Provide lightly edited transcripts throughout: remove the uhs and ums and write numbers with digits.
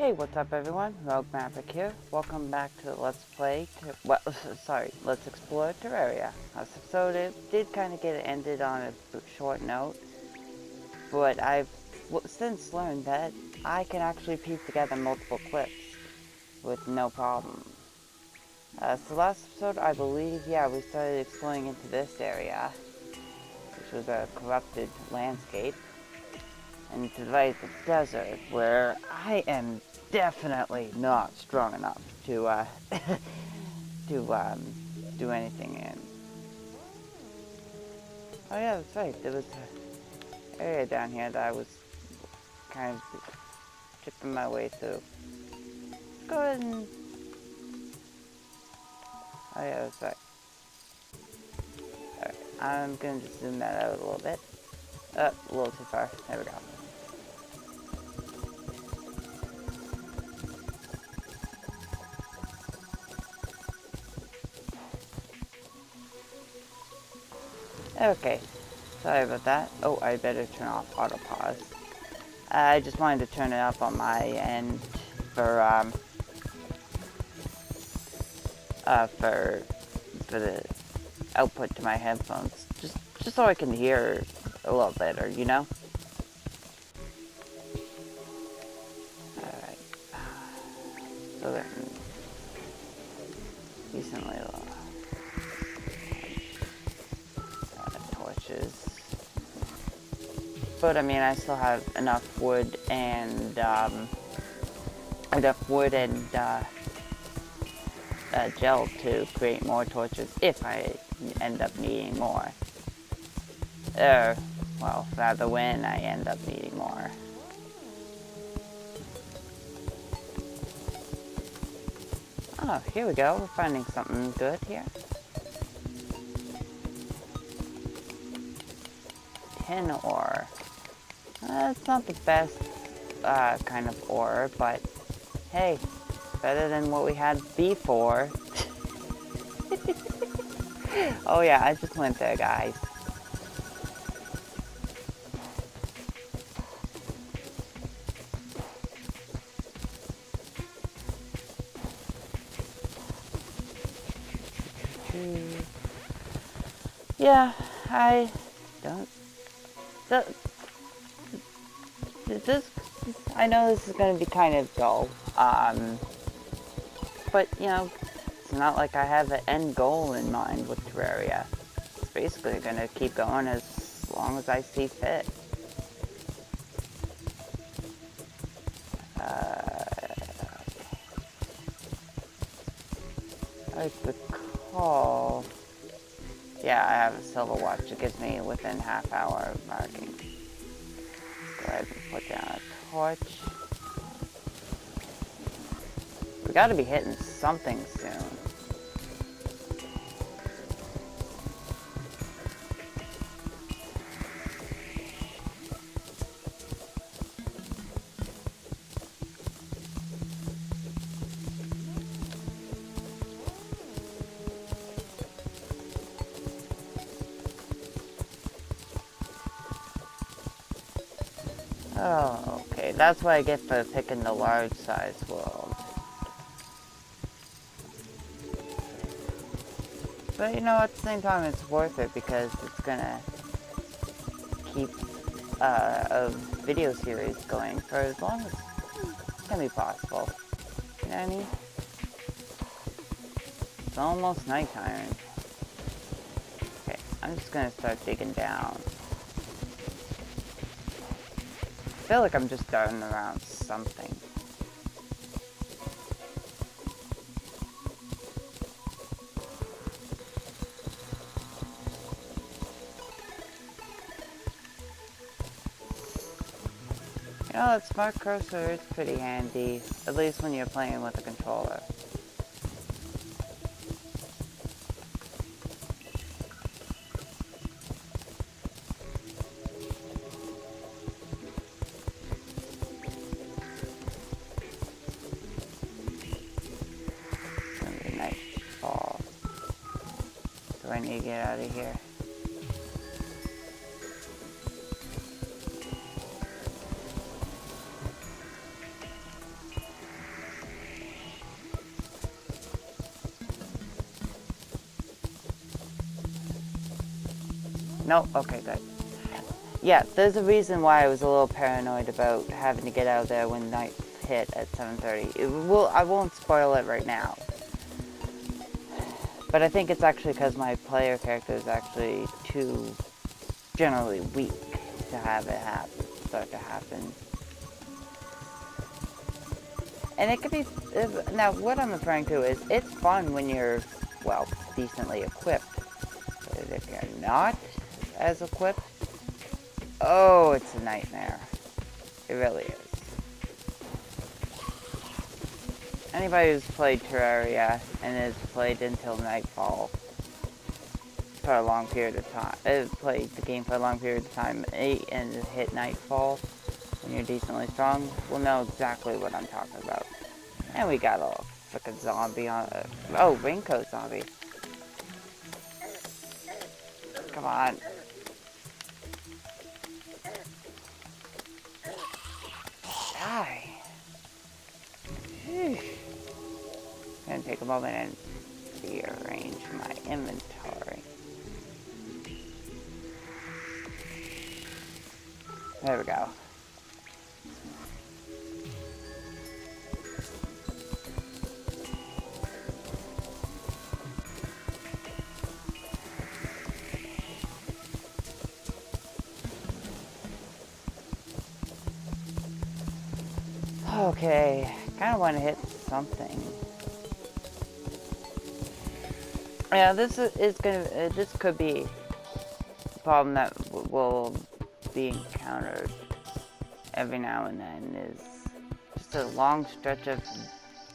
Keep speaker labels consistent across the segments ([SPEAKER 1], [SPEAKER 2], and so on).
[SPEAKER 1] Hey, what's up everyone? Rogue Maverick here. Welcome back to Let's Play, Let's Explore Terraria. Last episode, it did kind of get ended on a short note, but I've since learned that I can actually piece together multiple clips with no problem. So last episode, I believe, we started exploring into this area, which was a corrupted landscape, and to the right the desert, where I am definitely not strong enough to do anything in. Oh yeah, that's right. There was an area down here that I was kind of chipping my way through. Let's go ahead and... Oh yeah, that's right. Alright, I'm gonna just zoom that out a little bit. A little too far. There we go. Okay, sorry about that. Oh, I better turn off auto pause. I just wanted to turn it up on my end for the output to my headphones, just so I can hear a little better, you know. All right, so then decently low. Torches, but I mean, I still have enough wood and gel to create more torches if I end up needing more. Well, rather when I end up needing more. Oh, here we go. We're finding something good here. Tin ore. It's not the best kind of ore, but hey, better than what we had before. Oh yeah, I just went there, guys. Yeah, I don't... I know this is going to be kind of dull, but, you know, it's not like I have an end goal in mind with Terraria. It's basically going to keep going as long as I see fit. I recall... Yeah, I have a silver watch. It gives me within half hour of marking. Go ahead and put down a torch. We gotta be hitting something soon. Oh, okay. That's what I get for picking the large size world. But you know, at the same time, it's worth it because it's gonna keep a video series going for as long as can be possible. You know what I mean? It's almost nighttime. Okay, I'm just gonna start digging down. I feel like I'm just darting around something. You know, that smart cursor is pretty handy, at least when you're playing with a controller. I need to get out of here. No? Okay, good. Yeah, there's a reason why I was a little paranoid about having to get out of there when night hit at 7:30. I won't spoil it right now. But I think it's actually because my player character is actually too generally weak to have it start to happen. And it could be, now what I'm referring to is, it's fun when you're, well, decently equipped. But if you're not as equipped, oh, it's a nightmare. It really is. Anybody who's played Terraria and has played until nightfall for a long period of time, played the game for a long period of time and hit nightfall when you're decently strong, will know exactly what I'm talking about. And we got a frickin' zombie on, oh, raincoat zombie. Come on. Die. Whew. I'm gonna take a moment and rearrange my inventory. There we go. Okay, kind of want to hit something. Yeah, this could be a problem that will be encountered every now and then, is just a long stretch of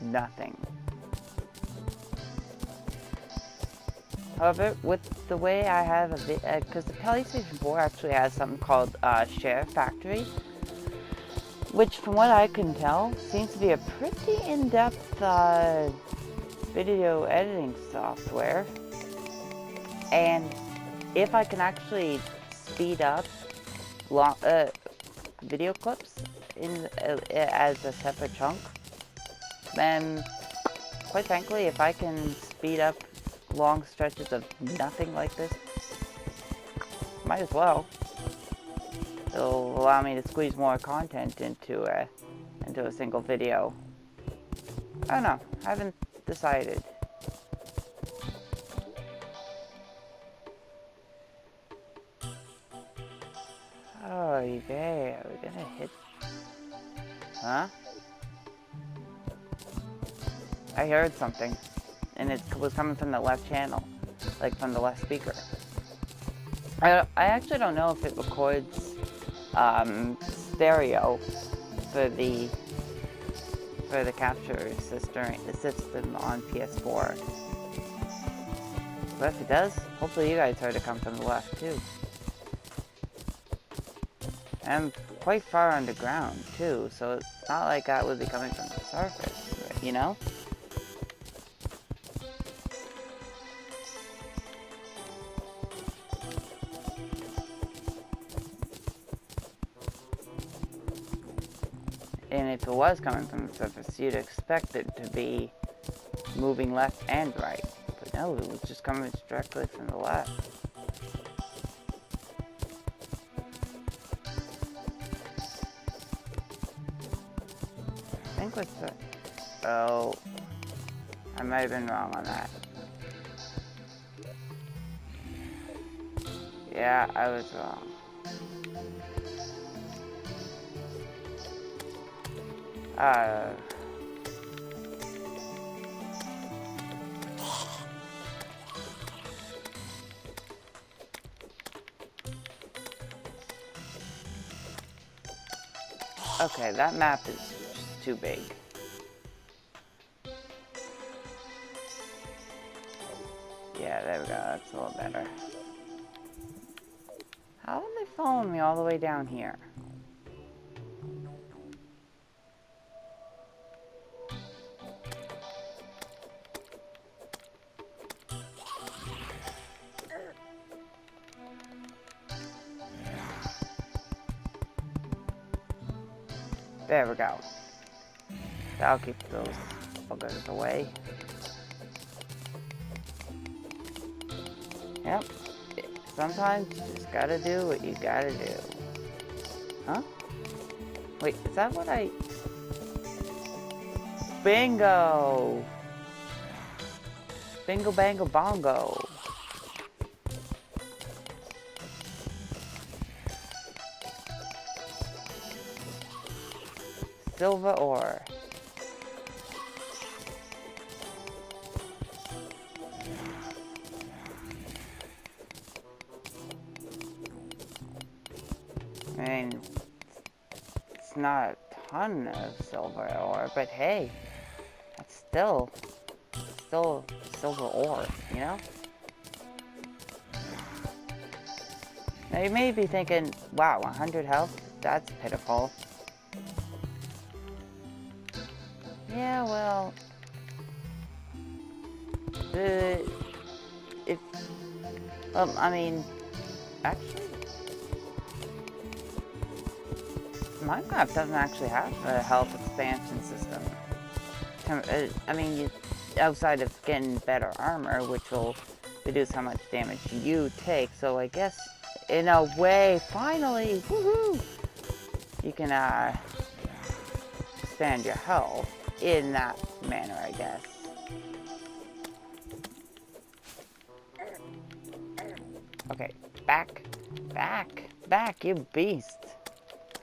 [SPEAKER 1] nothing. However, with the way I have because the PlayStation 4 actually has something called Share Factory, which from what I can tell seems to be a pretty in-depth video editing software. And if I can actually speed up long, video clips as a separate chunk, then quite frankly, if I can speed up long stretches of nothing like this, might as well. It'll allow me to squeeze more content into a single video. I don't know. I haven't decided. Oh, there. We're gonna hit. Huh? I heard something, and it was coming from the left channel, like from the left speaker. I actually don't know if it records stereo for the capture system on PS4. But if it does, hopefully you guys heard it come from the left too. And quite far underground too, so it's not like that would be coming from the surface, you know? And if it was coming from the surface, you'd expect it to be moving left and right. But no, it was just coming directly from the left. I think what's the... Oh, I might have been wrong on that. Yeah, I was wrong. Okay, that map is just too big. Yeah, there we go, that's a little better. How are they following me all the way down here? There we go. That'll keep those buggers away. Yep. Sometimes you just gotta do what you gotta do. Huh? Wait, is that what I... Bingo! Bingo bango bongo. Silver ore. I mean, it's not a ton of silver ore, but hey, it's still silver ore, you know? Now you may be thinking, wow, 100 health? That's pitiful. Yeah, well, I mean, actually, Minecraft doesn't actually have a health expansion system. I mean, outside of getting better armor, which will reduce how much damage you take, so I guess, in a way, finally, woohoo, you can, expand your health in that manner, I guess. Okay, back, you beast.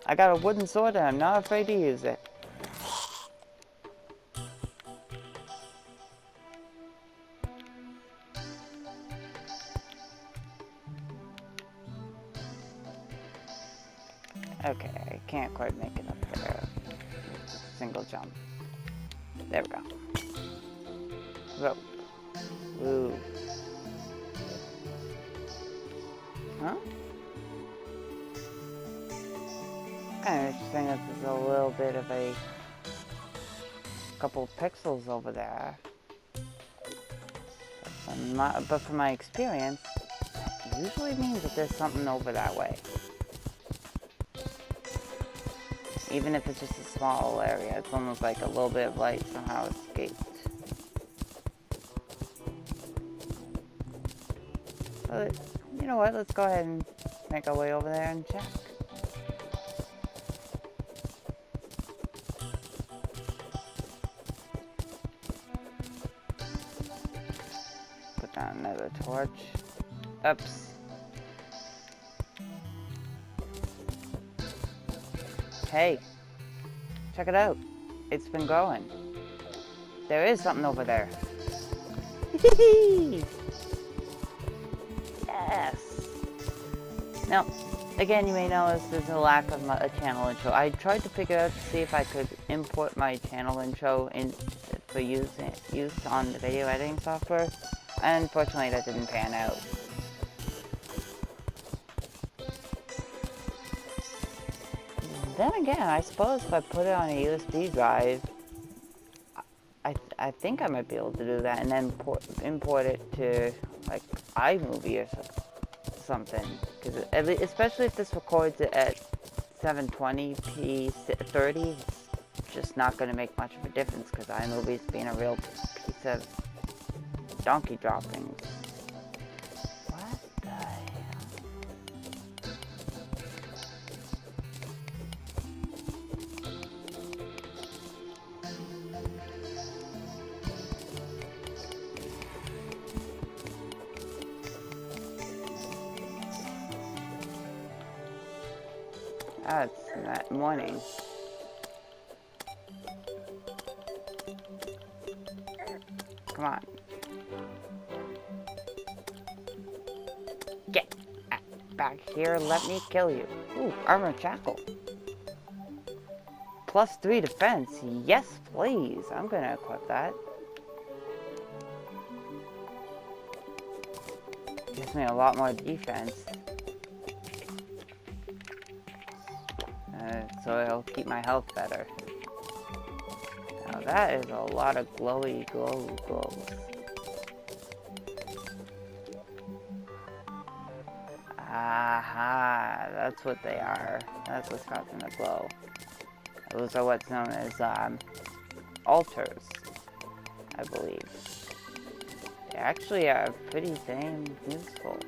[SPEAKER 1] I got a wooden sword and I'm not afraid to use it. Okay, I can't quite make it up there. Single jump. There we go. Rope. Ooh. Huh? Kind of interesting that there's a little bit of a couple pixels over there. But from my experience, it usually means that there's something over that way. Even if it's just a small area, it's almost like a little bit of light somehow escaped. But, you know what, let's go ahead and make our way over there and check. Put down another torch. Oops. Hey, check it out. It's been growing. There is something over there. Yes. Now, again, you may notice there's a lack of a channel intro. I tried to figure out to see if I could import my channel intro for use on the video editing software. Unfortunately, that didn't pan out. Then again, I suppose if I put it on a USB drive, I think I might be able to do that and then import it to like iMovie or something. Because especially if this records it at 720p 30, it's just not going to make much of a difference because iMovie's being a real piece of donkey droppings. What the hell? Ah, it's that morning. Come on. Get back here, let me kill you. Ooh, armor shackle. +3 defense. Yes, please. I'm gonna equip that. Gives me a lot more defense. So it'll keep my health better. Now that is a lot of glowy glows. Aha, that's what they are. That's what's causing the glow. Those are what's known as altars, I believe. They actually are pretty dang useful.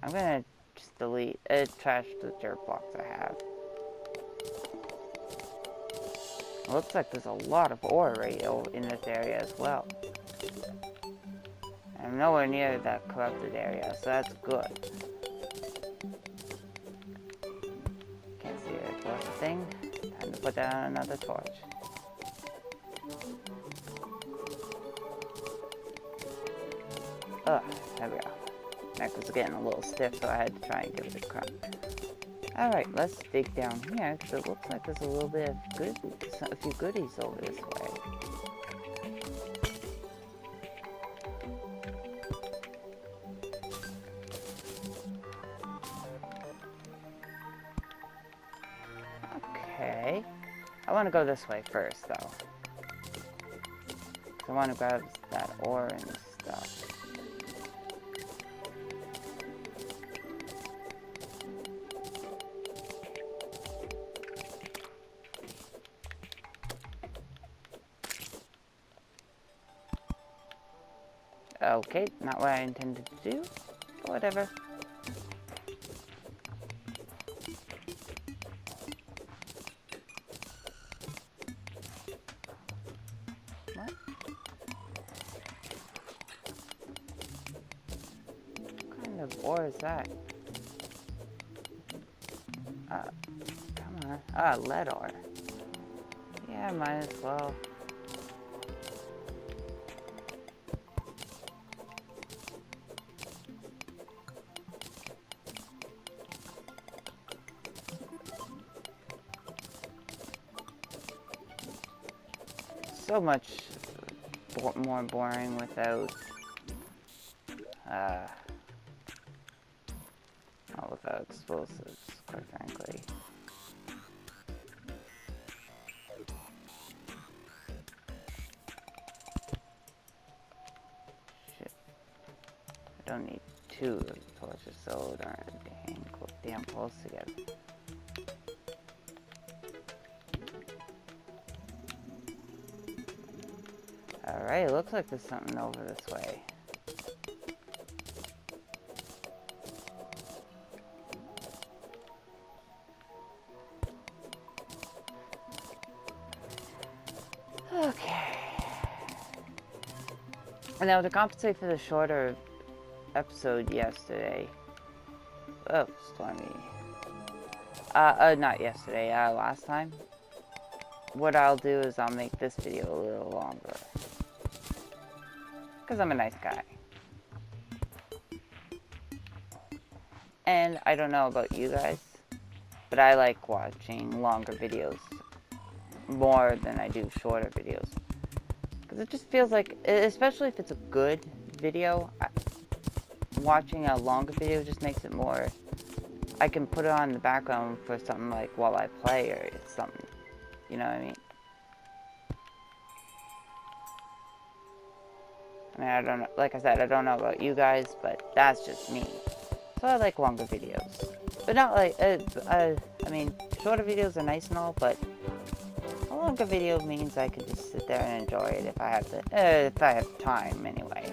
[SPEAKER 1] I'm gonna just delete, trash the dirt blocks I have. It looks like there's a lot of ore right in this area as well. I'm nowhere near that corrupted area, so that's good. Can't see it. What's the thing? Time to put down another torch. Ugh, there we go. Neck was getting a little stiff, so I had to try and give it a crack. Alright, let's dig down here, because it looks like there's a little bit of a few goodies over this way. Okay. I want to go this way first, though. I want to grab that ore and stuff. Okay, not what I intended to do, but whatever. What? What kind of ore is that? Come on. Ah, lead ore. Yeah, might as well. So much more boring without without explosives, quite frankly. Shit. I don't need two of the torches, so darn damn close together. Alright, it looks like there's something over this way. Okay. And now to compensate for the shorter episode yesterday. Oh, stormy. Not yesterday, last time. What I'll do is I'll make this video a little longer. Because I'm a nice guy. And I don't know about you guys, but I like watching longer videos more than I do shorter videos. Because it just feels like, especially if it's a good video, watching a longer video just makes it more, I can put it on in the background for something like while I play or something. You know what I mean? I mean, I don't know, like I said, I don't know about you guys, but that's just me. So I like longer videos. But not like, I mean, shorter videos are nice and all, but a longer video means I can just sit there and enjoy it if I have time anyway.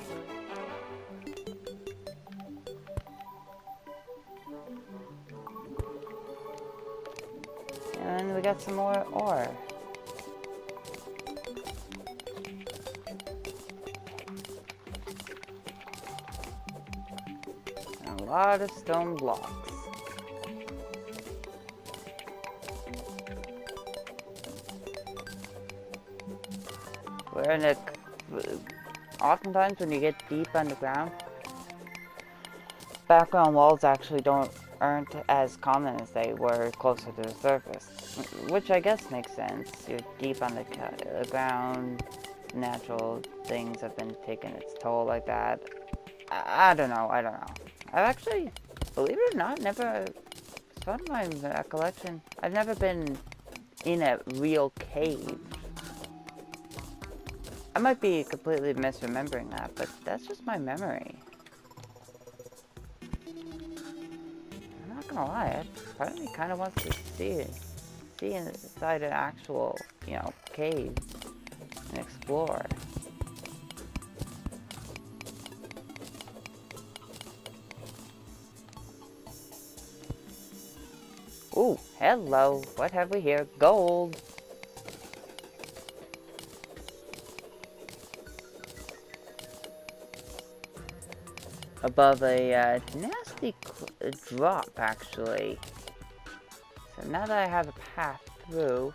[SPEAKER 1] And we got some more ore. And a lot of stone blocks. We're in a... Oftentimes when you get deep underground, background walls actually aren't as common as they were closer to the surface. Which I guess makes sense. You're deep on the ground, natural things have been taking its toll like that. I don't know. I've actually, believe it or not, never, as part of my recollection, I've never been in a real cave. I might be completely misremembering that, but that's just my memory. I'm not gonna lie, part of me kind of wants to see inside an actual, cave and explore. Ooh, hello. What have we here? Gold. Above a nasty drop, actually. So now that I have a path through...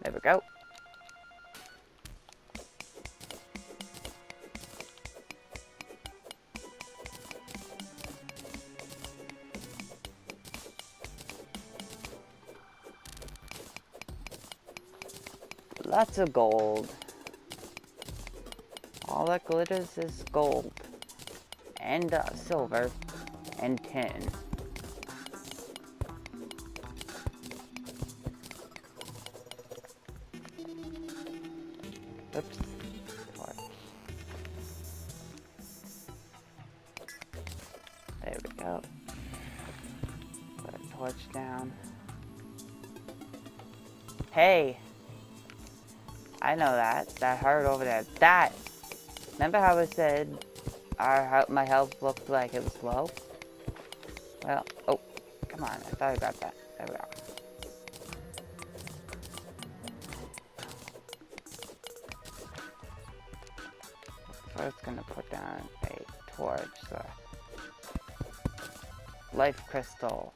[SPEAKER 1] There we go. Lots of gold. All that glitters is gold. And silver. And tin. Oops. There we go. Put a torch down. Hey! I know that. That heart over there. That! Remember how I said my health looked like it was low? Well, oh, come on. I thought I got that. There we go. First gonna put down a torch. So. Life crystal.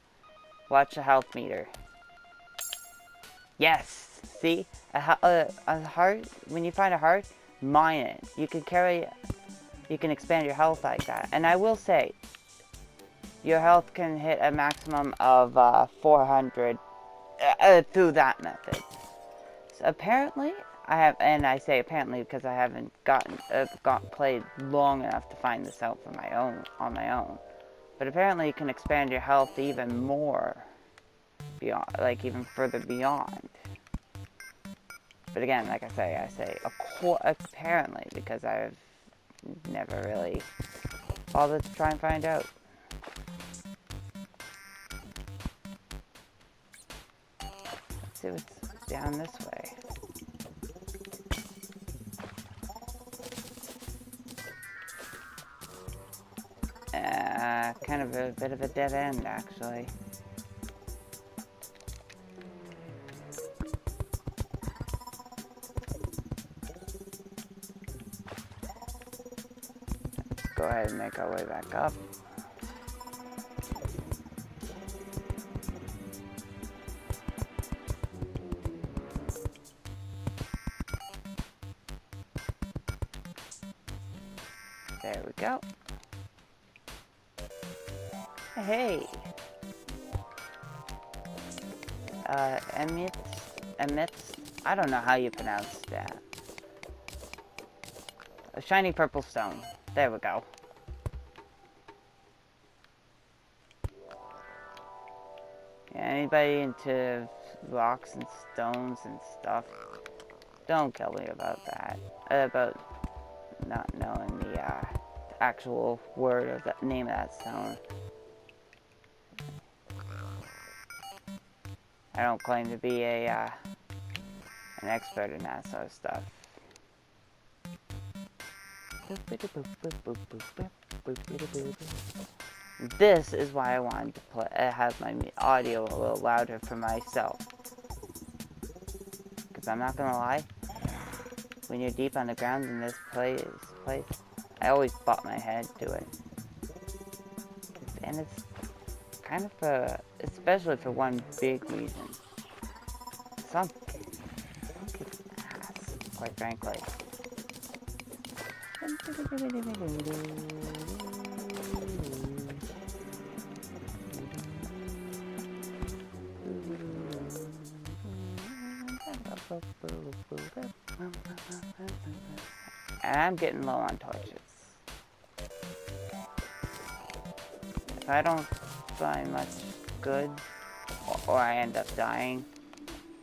[SPEAKER 1] Watch the health meter. Yes! See? A heart, when you find a heart, mine it. You can expand your health like that. And I will say, your health can hit a maximum of 400 through that method. So apparently, I have, and I say apparently because I haven't played long enough to find this out on my own. But apparently you can expand your health even more, beyond, like even further beyond. But again, like I say apparently, because I've never really bothered to try and find out. Let's see what's down this way. Kind of a bit of a dead end, actually. Go ahead and make our way back up. There we go. Hey! Emits, I don't know how you pronounce that. A shiny purple stone. There we go. Yeah, anybody into rocks and stones and stuff, don't kill me about that. About not knowing the actual word of the name of that stone. I don't claim to be an expert in that sort of stuff. This is why I wanted to have my audio a little louder for myself. Because I'm not gonna lie, when you're deep on the ground in this place, I always bop my head to it. And it's kind of especially for one big reason. Some ass, quite frankly. And I'm getting low on torches. If I don't find much good, or I end up dying,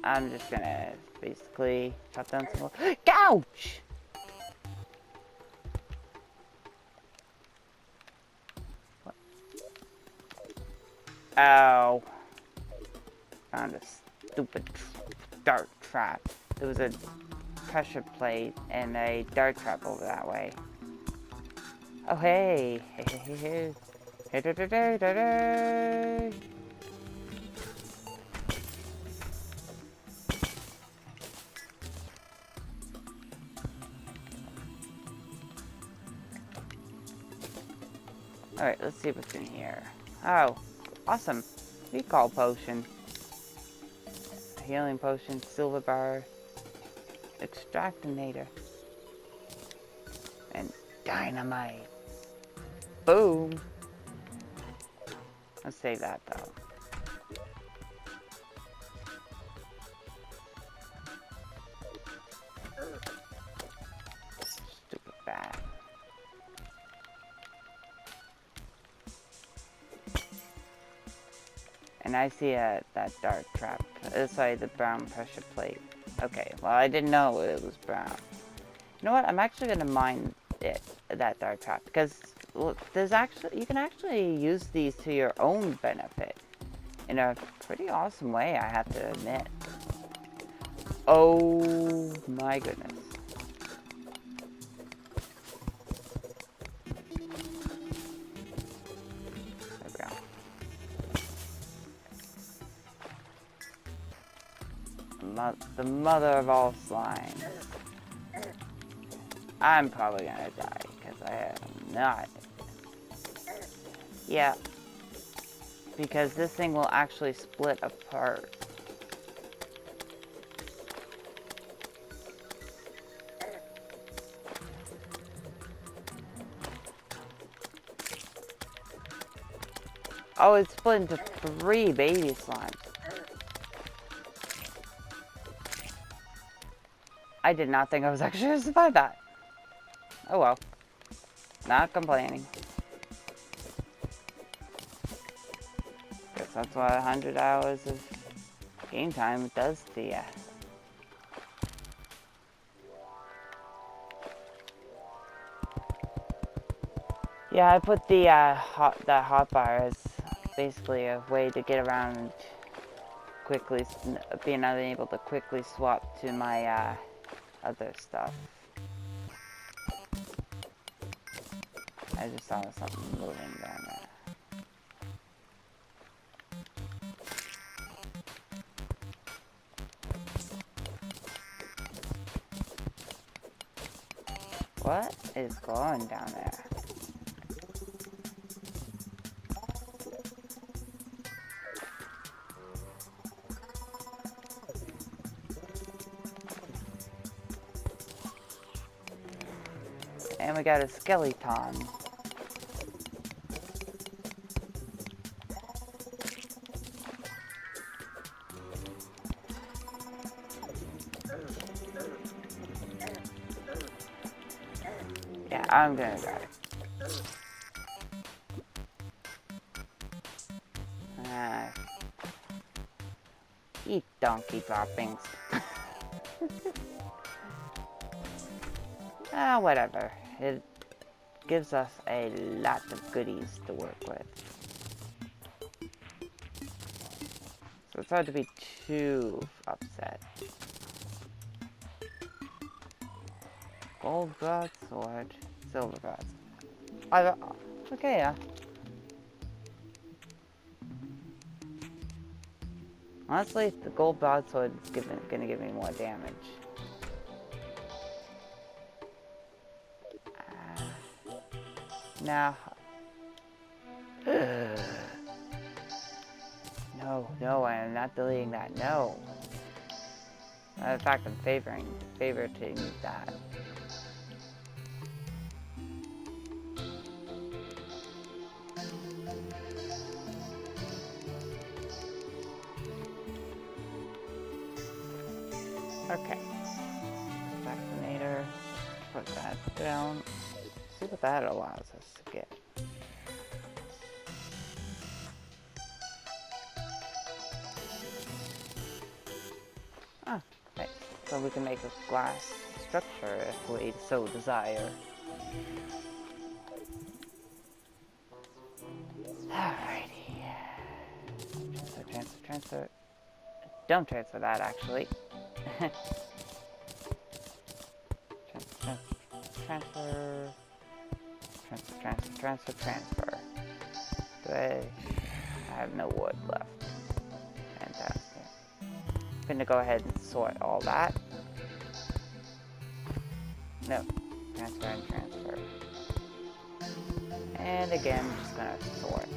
[SPEAKER 1] I'm just gonna basically chop down some more. Ouch! What? Ow. Found a stupid dart trap. There was a pressure plate and a dart trap over that way. Oh, hey. Hey, hey, hey, hey. Hey, da, da, da, da, da. Alright, let's see what's in here. Oh, awesome. Recall potion. Healing potion, silver bar, extractinator, and dynamite. Boom. Let's save that though. Stupid bat. And I see that dark trap. Sorry, the brown pressure plate. Okay, well I didn't know it was brown. You know what? I'm actually gonna mine it, that dark trap, because look, you can actually use these to your own benefit in a pretty awesome way, I have to admit. Oh my goodness. There we go. The mother of all slimes. I'm probably gonna die, because I am not. Yeah. Because this thing will actually split apart. Oh, it's split into 3 baby slimes. I did not think I was actually going to survive that. Oh well. Not complaining. Guess that's what 100 hours of game time does to you. Yeah, I put the that hotbar as basically a way to get around quickly, being unable to quickly swap to my other stuff. I just saw something moving down there. What is going down there? And we got a skeleton. Yeah, I'm gonna die. Eat donkey droppings. Whatever. It gives us a lot of goodies to work with. So it's hard to be too upset. Gold broadsword, silver broadsword. Okay, yeah. Honestly, the gold broadsword is gonna give me more damage. Now. No, I am not deleting that. No. Matter of fact, I'm favoriting that. Okay. Vaccinator. Put that down. See what that allows us to get. Ah, right. So we can make a glass structure if we so desire. Alrighty. Transfer. Don't transfer that, actually. transfer. transfer. Do I have no wood left. Fantastic. I'm gonna go ahead and sort all that. No. Transfer and transfer. And again, I'm just gonna sort.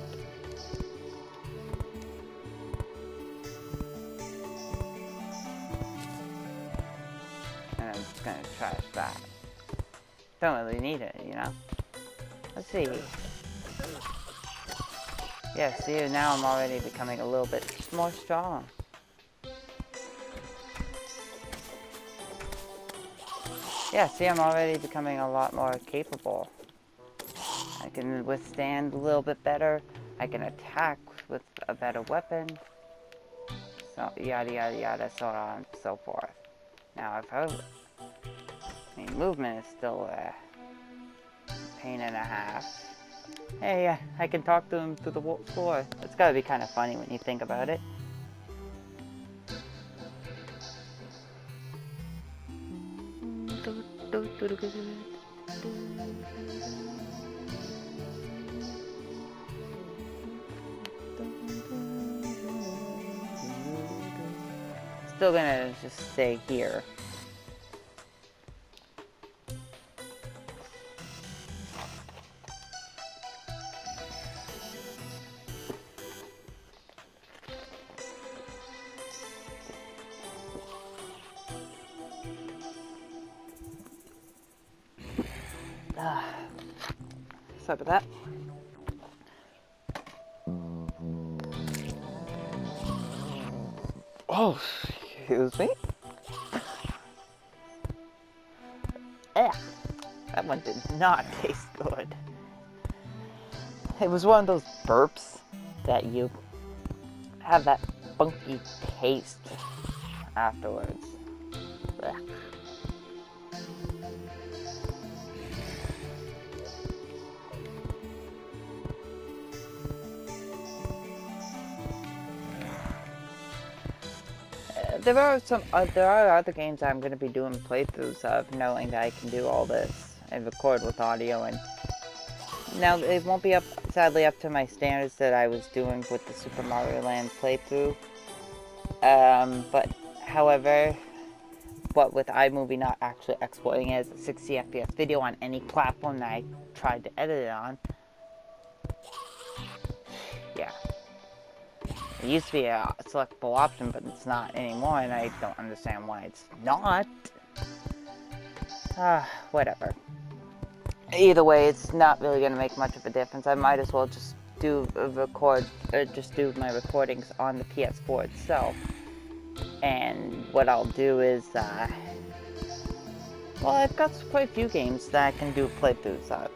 [SPEAKER 1] And I'm just gonna trash that. Don't really need it, you know? Let's see. Yeah, see, now I'm already becoming a little bit more strong. Yeah, see, I'm already becoming a lot more capable. I can withstand a little bit better. I can attack with a better weapon. So, yada yada yada, so on and so forth. Now, I mean, movement is still a pain and a half. Hey, yeah, I can talk to him through the floor. It's gotta be kind of funny when you think about it. Still gonna just stay here. Sorry about that. Oh, excuse me. That one did not taste good. It was one of those burps that you have that funky taste afterwards. Ugh. There are other games I'm going to be doing playthroughs of, knowing that I can do all this and record with audio. And now it won't be sadly up to my standards that I was doing with the Super Mario Land playthrough. But however, what with iMovie not actually exporting it as a 60 FPS video on any platform that I tried to edit it on, yeah. It used to be a selectable option, but it's not anymore, and I don't understand why it's not. Whatever. Either way, it's not really going to make much of a difference. I might as well just do my recordings on the PS4 itself. And what I'll do is, well, I've got quite a few games that I can do playthroughs of.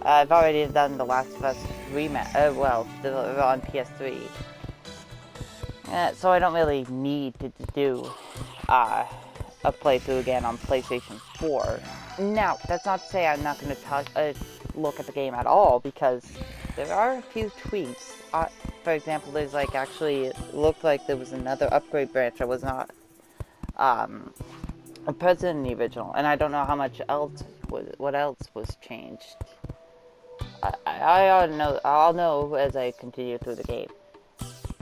[SPEAKER 1] I've already done The Last of Us on PS3. So I don't really need to do a playthrough again on PlayStation 4. Now, that's not to say I'm not going to look at the game at all, because there are a few tweaks. For example, there's actually, it looked like there was another upgrade branch that was not present in the original, and I don't know how much what else was changed. I'll know as I continue through the game.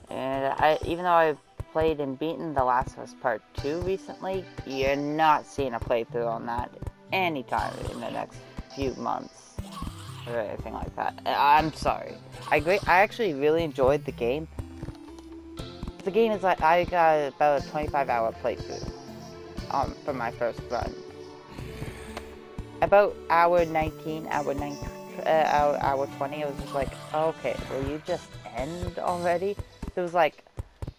[SPEAKER 1] And even though I've played and beaten The Last of Us Part 2 recently, you're not seeing a playthrough on that anytime in the next few months or anything like that. I'm sorry. I actually really enjoyed the game. The game is I got about a 25-hour playthrough for my first run. About hour 19, hour 20, I was just like, okay, will you just end already? There was 4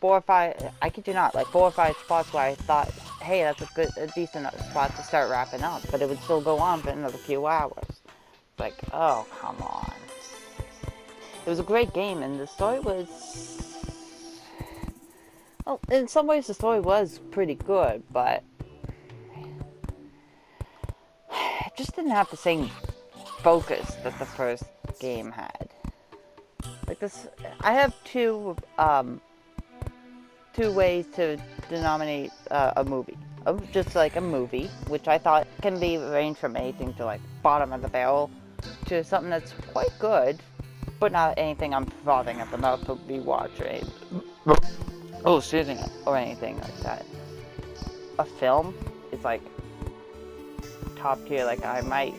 [SPEAKER 1] or 5, I kid you not, 4 or 5 spots where I thought, hey, that's a decent spot to start wrapping up, but it would still go on for another few hours. Like, oh, come on. It was a great game, and the story was, well, in some ways the story was pretty good, but it just didn't have the same focus that the first game had. I have two ways to denominate a movie. Just a movie, which I thought can be ranged from anything to bottom of the barrel, to something that's quite good, but not anything I'm frothing at the mouth to rewatch or anything. Oh, excuse me, or anything like that. A film is like top tier. Like I might,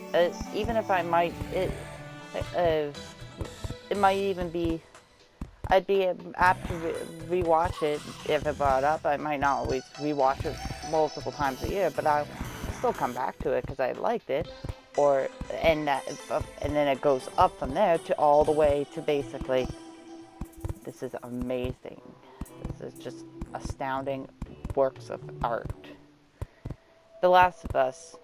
[SPEAKER 1] even if I might, it might even be. I'd be apt to rewatch it if it brought up. I might not always rewatch it multiple times a year, but I'll still come back to it because I liked it. And then it goes up from there to all the way to basically, this is amazing. This is just astounding works of art. The Last of Us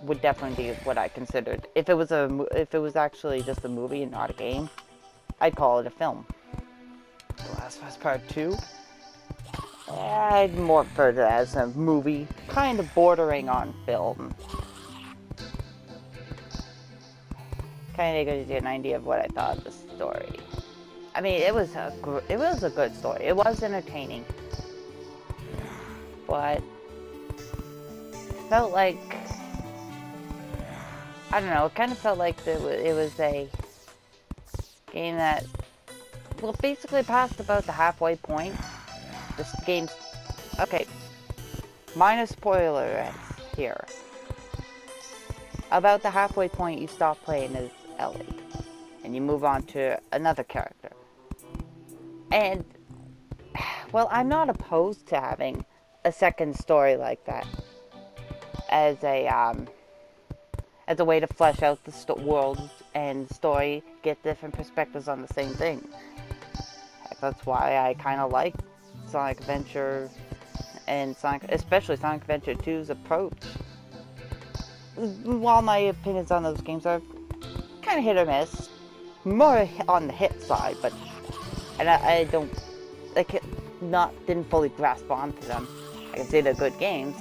[SPEAKER 1] would definitely be what I considered. If it was actually just a movie and not a game, I'd call it a film. The Last of Us Part 2, I'd more refer to it as a movie, kind of bordering on film. Kind of gives you an idea of what I thought of the story. I mean, it was a good story. It was entertaining, but it felt like, I don't know. It kind of felt like it was a game that, well, basically past about the halfway point. This game's okay. Minor spoiler here. About the halfway point, you stop playing as Ellie, and you move on to another character. And, well, I'm not opposed to having a second story like that as a way to flesh out the world and story, get different perspectives on the same thing. That's why I kind of like Sonic Adventure and especially Sonic Adventure 2's approach. While my opinions on those games are kind of hit or miss, more on the hit side, but I didn't fully grasp onto them. I can say they're good games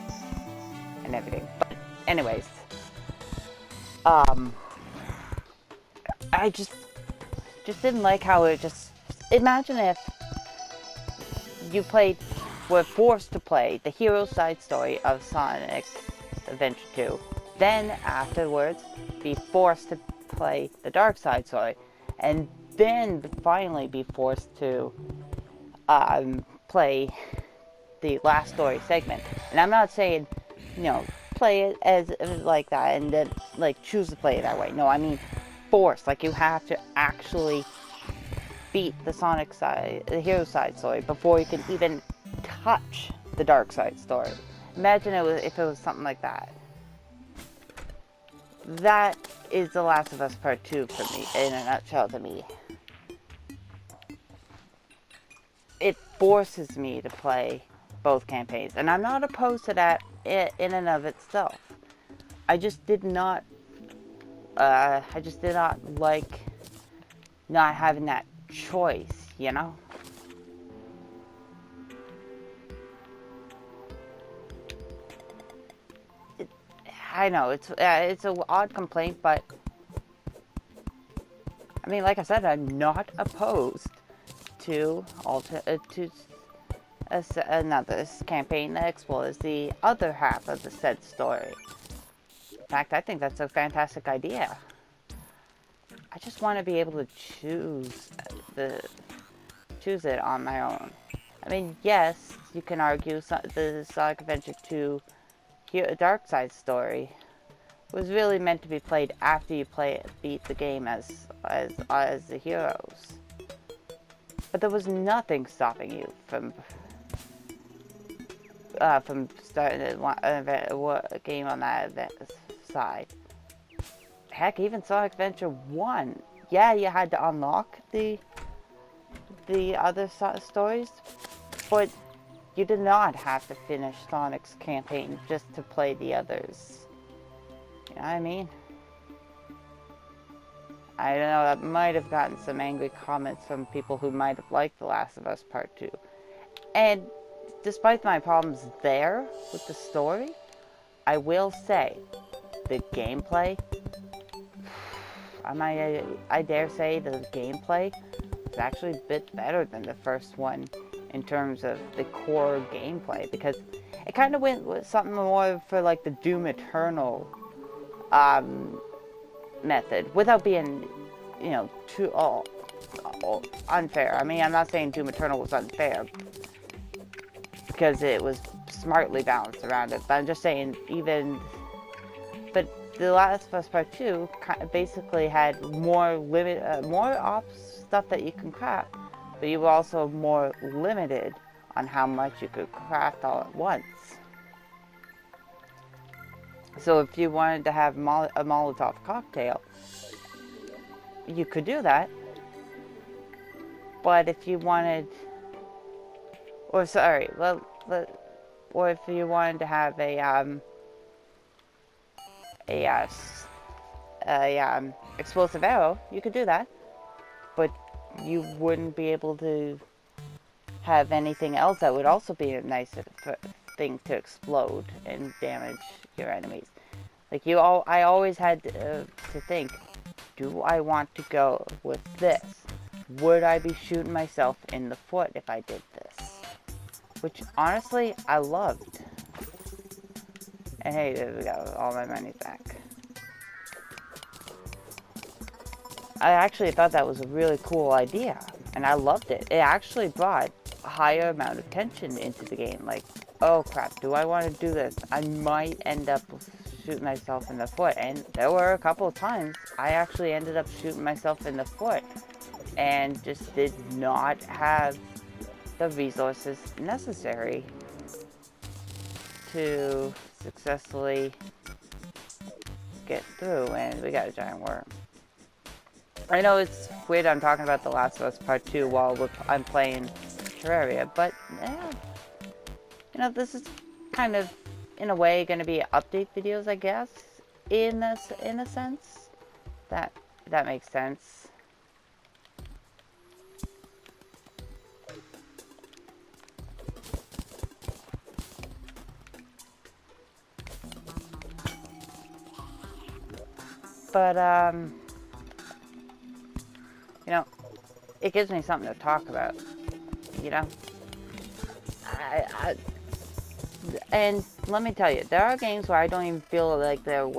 [SPEAKER 1] and everything, but anyways, I just didn't like how it just. Imagine if you were forced to play the hero side story of Sonic Adventure 2, then afterwards be forced to play the dark side story, and then finally be forced to play the last story segment. And I'm not saying, play it as like that and then choose to play it that way. No, I mean forced. Like you have to actually beat the Sonic side, the hero side story before you can even touch the dark side story. Imagine if it was something like that. That is The Last of Us Part 2 for me, in a nutshell to me. It forces me to play both campaigns, and I'm not opposed to that in and of itself. I just did not like not having that choice, I know it's an odd complaint, but I mean, like I said, I'm not opposed to another campaign that explores the other half of the said story. In fact, I think that's a fantastic idea. I just want to be able to choose it on my own. I mean, yes, you can argue the Sonic Adventure 2 Dark Side story was really meant to be played after you beat the game as the heroes. But there was nothing stopping you from starting a game on that side. Heck, even Sonic Adventure 1. Yeah, you had to unlock the other stories, but you did not have to finish Sonic's campaign just to play the others. You know what I mean? I don't know, that might have gotten some angry comments from people who might have liked The Last of Us Part 2. And despite my problems there with the story, I will say the gameplay, I dare say the gameplay is actually a bit better than the first one in terms of the core gameplay, because it kind of went with something more for like the Doom Eternal method without being, you know, too unfair. I mean, I'm not saying Doom Eternal was unfair because it was smartly balanced around it, but I'm just saying but The Last of Us Part 2 basically had more stuff that you can craft, but you were also more limited on how much you could craft all at once. So if you wanted to have a Molotov cocktail, you could do that. But if you wanted, or if you wanted to have a explosive arrow, you could do that. But you wouldn't be able to have anything else that would also be a nice thing to explode and damage your enemies. Like I always had to think, do I want to go with this? Would I be shooting myself in the foot if I did this? Which honestly, I loved. And hey, there we go, all my money's back. I actually thought that was a really cool idea, and I loved it. It actually brought a higher amount of tension into the game. Like, oh crap, do I want to do this? I might end up shooting myself in the foot. And there were a couple of times I actually ended up shooting myself in the foot and just did not have the resources necessary to successfully get through. And we got a giant worm. I know it's weird I'm talking about The Last of Us Part 2 while I'm playing Terraria, but yeah, you know, this is kind of, in a way, going to be update videos, I guess, in a sense. That makes sense. But you know, it gives me something to talk about, you know? And let me tell you, there are games where I don't even feel like they're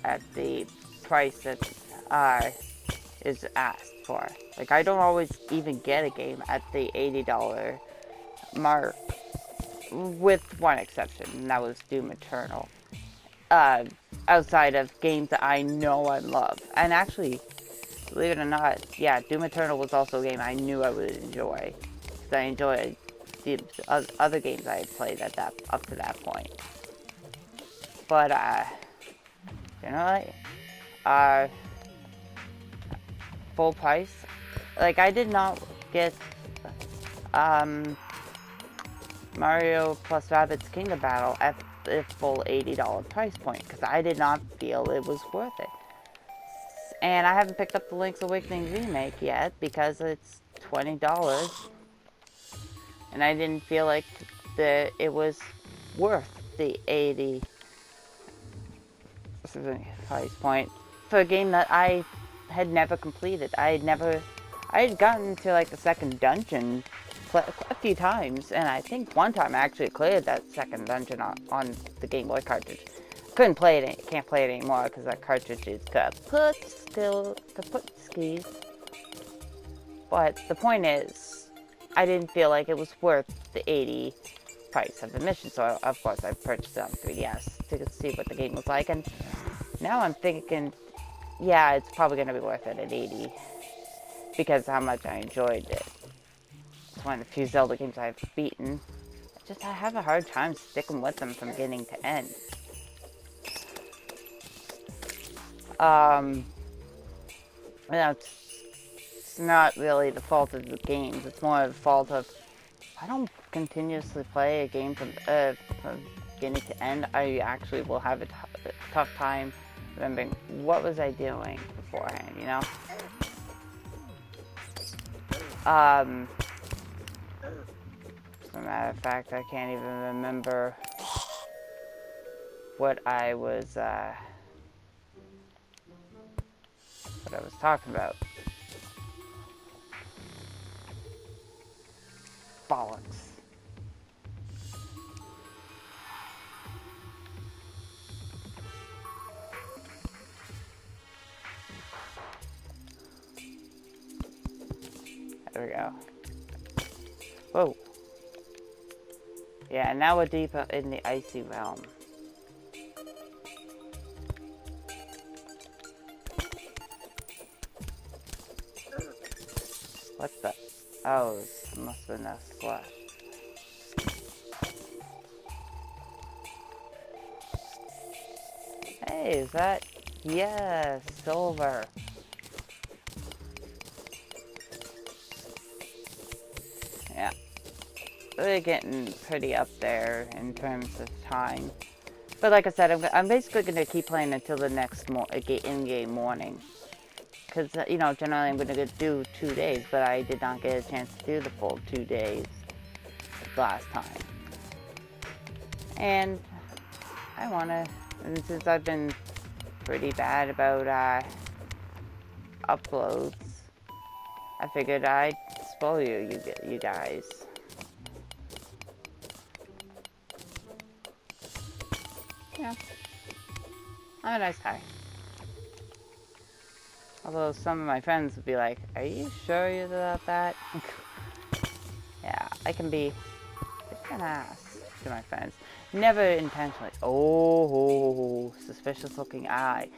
[SPEAKER 1] at the price that is asked for. Like, I don't always even get a game at the $80 mark, with one exception, and that was Doom Eternal. Outside of games that I know I love. And actually, believe it or not, yeah, Doom Eternal was also a game I knew I would enjoy. Because I enjoyed the other games I had played up to that point. But, you know, full price. Like, I did not get Mario plus Rabbids Kingdom Battle at the full $80 price point, because I did not feel it was worth it. And I haven't picked up the Link's Awakening remake yet because it's $20, and I didn't feel like it was worth the $80 price point for a game that I had never completed. I had gotten to like the second dungeon a few times, and I think one time I actually cleared that second dungeon on the Game Boy cartridge. Can't play it anymore because that cartridge is kaput skis. But the point is, I didn't feel like it was worth the $80 price of admission, so of course I purchased it on 3DS to see what the game was like, and now I'm thinking, yeah, it's probably going to be worth it at $80 because of how much I enjoyed it. It's one of the few Zelda games I've beaten. I have a hard time sticking with them from beginning to end. You know, it's not really the fault of the games. It's more the fault of, I don't continuously play a game from beginning to end. I actually will have a tough time remembering what was I doing beforehand, you know? As a matter of fact, I can't even remember what I was talking about. Bollocks. There we go. Whoa. Yeah, now we're deep in the icy realm. What the? Oh, this must have been a slush. Hey, is that? Yes, silver. Yeah. We're getting pretty up there in terms of time. But like I said, I'm basically going to keep playing until the next in-game morning. Because, you know, generally I'm going to do 2 days, but I did not get a chance to do the full 2 days last time. And I want to, and since I've been pretty bad about uploads, I figured I'd spoil you guys. Yeah. I'm a nice guy. Although some of my friends would be like, are you sure about that? Yeah, I can be an ass to my friends. Never intentionally. Oh, suspicious looking eye.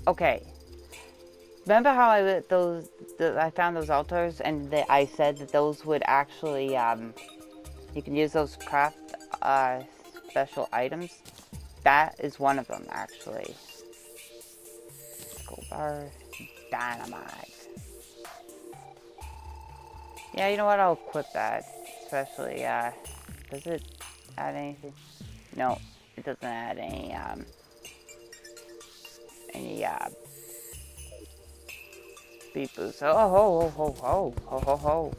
[SPEAKER 1] Okay. Remember how I found those altars and I said that those would actually, you can use those craft special items? That is one of them, actually. Gold bar, dynamite. Yeah, you know what? I'll equip that. Especially, does it add anything? No, it doesn't add any speed boost. Oh, ho, ho, ho, ho, ho, ho,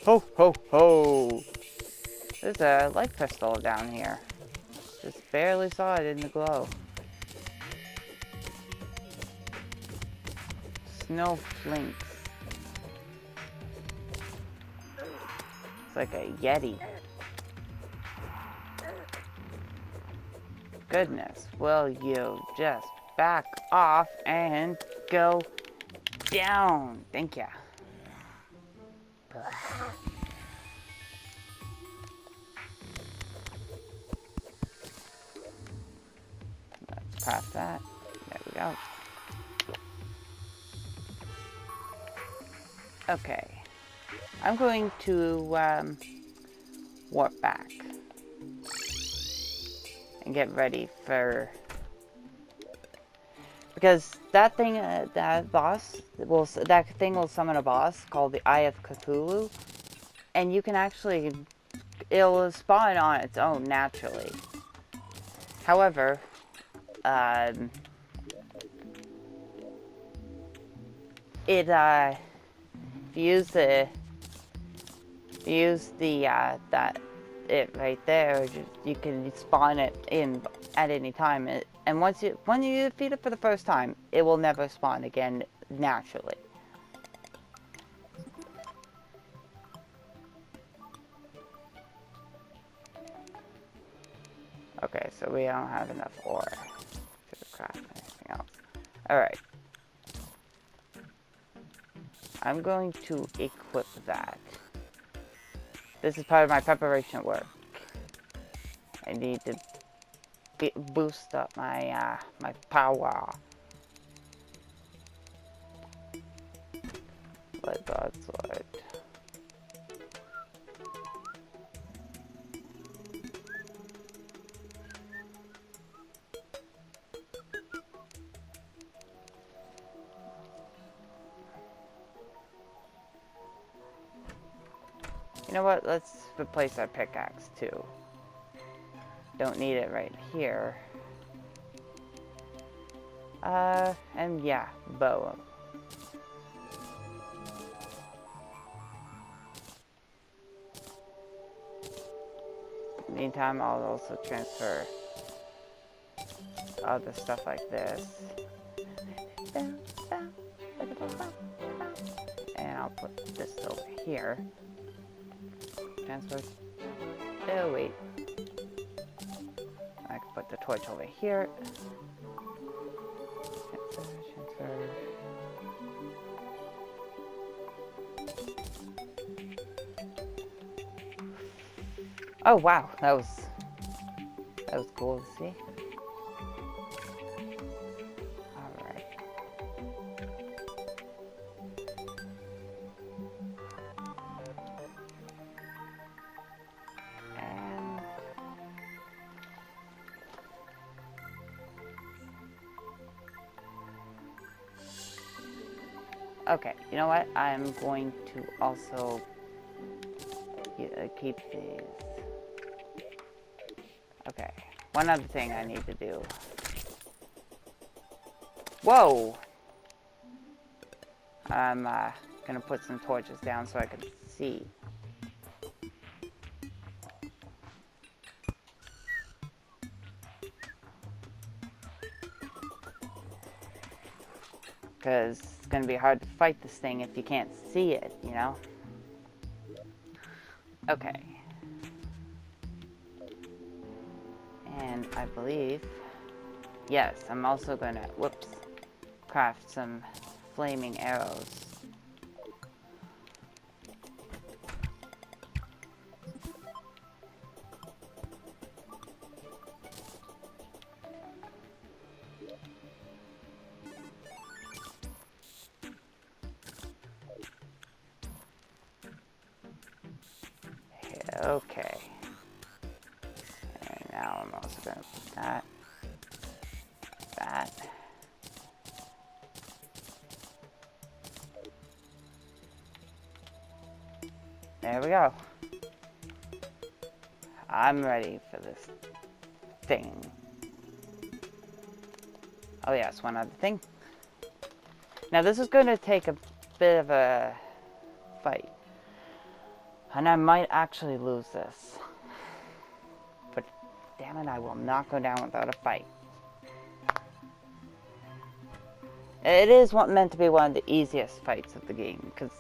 [SPEAKER 1] ho, ho, ho. There's a light crystal down here. Just barely saw it in the glow. Snow flinks. It's like a yeti. Goodness, will you just back off and go down? Thank ya. Let's craft that. There we go. Okay. I'm going to warp back and get ready for, because that thing, that thing will summon a boss called the Eye of Cthulhu, and you can actually, it'll spawn on its own naturally. However, if you use it right there, you can spawn it in at any time, and when you defeat it for the first time, it will never spawn again naturally. Okay, so we don't have enough ore to craft anything else. Alright. I'm going to equip that. This is part of my preparation work. I need to boost up my my power. Blood broadsword. You know what? Let's replace our pickaxe too. Don't need it right here. And yeah, bow. Meantime, I'll also transfer other stuff like this. And I'll put this over here. Transfer. Oh, wait. I can put the torch over here. Transfer. Oh wow, that was cool to see. Alright. And okay, you know what? I'm going to also keep these. Okay, one other thing I need to do. Whoa! I'm gonna put some torches down so I can see. Because it's gonna be hard to fight this thing if you can't see it, you know? Okay. And I believe, yes, I'm also gonna, whoops, craft some flaming arrows. Okay. And now I'm also gonna put that. There we go. I'm ready for this thing. Oh yes, one other thing. Now this is going to take a bit of a fight. And I might actually lose this. But damn it, I will not go down without a fight. It is meant to be one of the easiest fights of the game, because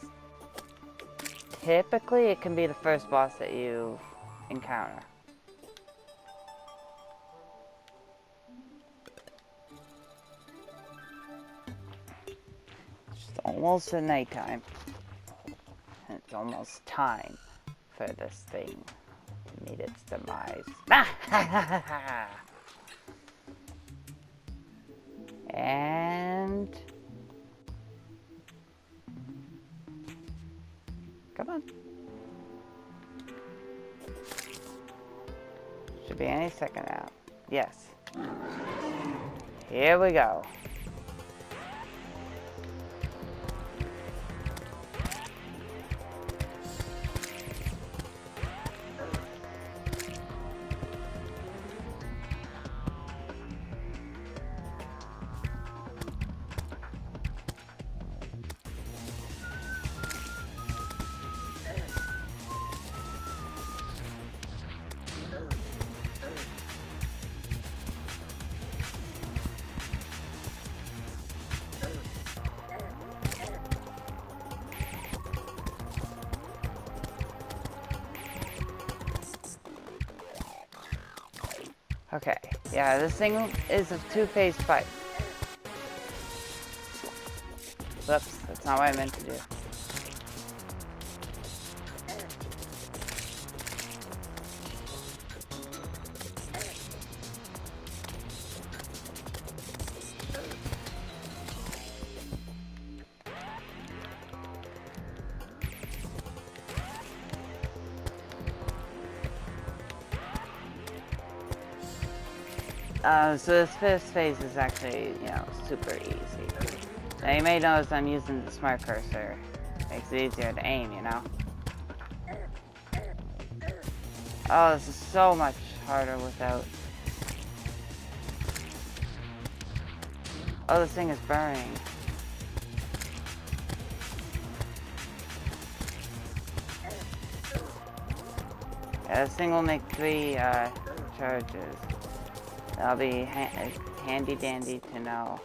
[SPEAKER 1] typically it can be the first boss that you encounter. It's almost at nighttime. And it's almost time for this thing to meet its demise. And come on. Should be any second now. Yes. Here we go. Okay, yeah, this thing is a two-phase fight. Whoops, that's not what I meant to do. So this first phase is actually, super easy. Now you may notice I'm using the smart cursor. Makes it easier to aim, Oh, this is so much harder without... Oh, this thing is burning. Yeah, this thing will make 3 charges. That'll be handy dandy to know.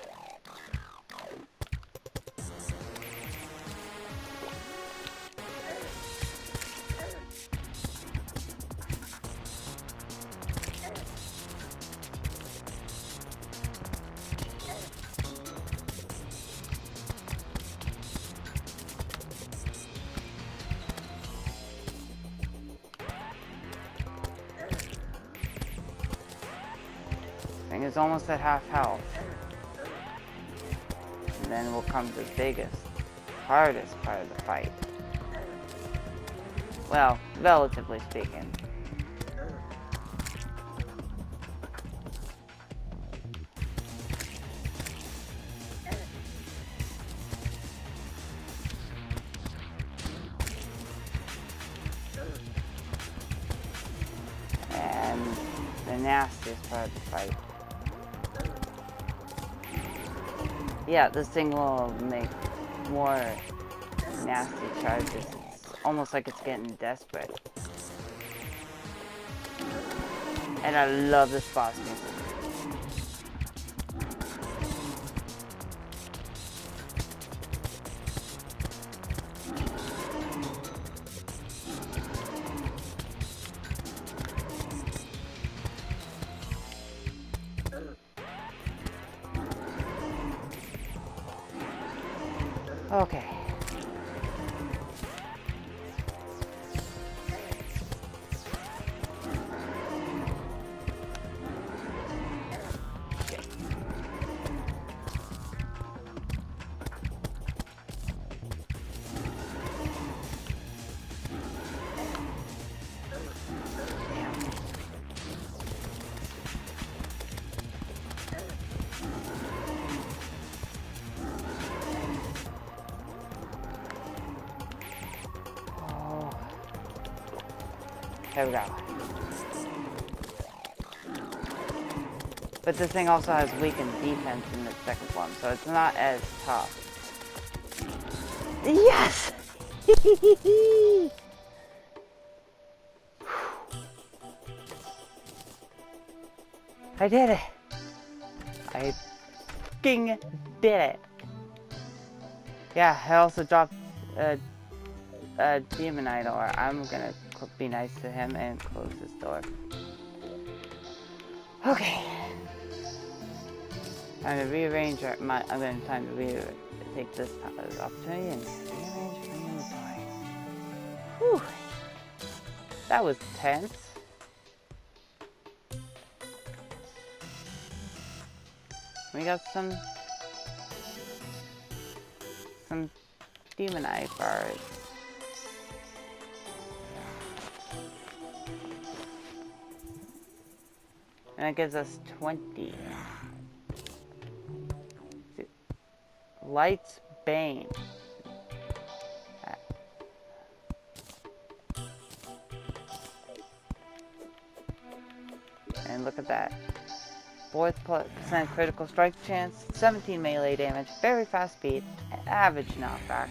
[SPEAKER 1] thing is almost at half health. And then will come the biggest, hardest part of the fight. Well, relatively speaking. And the nastiest part of the fight. Yeah, this thing will make more nasty charges. It's almost like it's getting desperate. And I love this boss music. Okay. There we go. But this thing also has weakened defense in the second one, so it's not as tough. Yes! I did it! I fucking did it! Yeah, I also dropped a demon idol. I'm gonna be nice to him and close this door. Okay. Time to rearrange time to take this opportunity and rearrange my inventory. Whew. That was tense. We got some demonite bars. And it gives us 20. Light's Bane. And look at that. 4% critical strike chance, 17 melee damage, very fast speed, average knockback.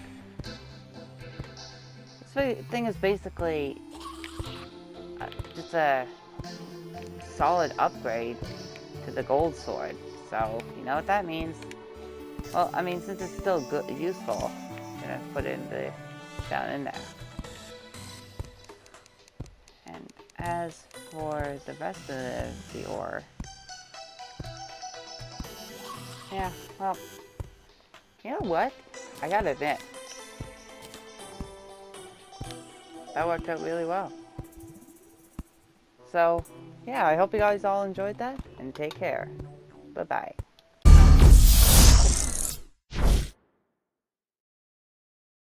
[SPEAKER 1] This thing is basically just a solid upgrade to the gold sword. So, you know what that means? Well, I mean, since it's still good, useful, I'm gonna put it down in there. And as for the rest of the ore, yeah, well, you know what? I gotta admit, that worked out really well. So, yeah, I hope you guys all enjoyed that, and take care. Bye-bye.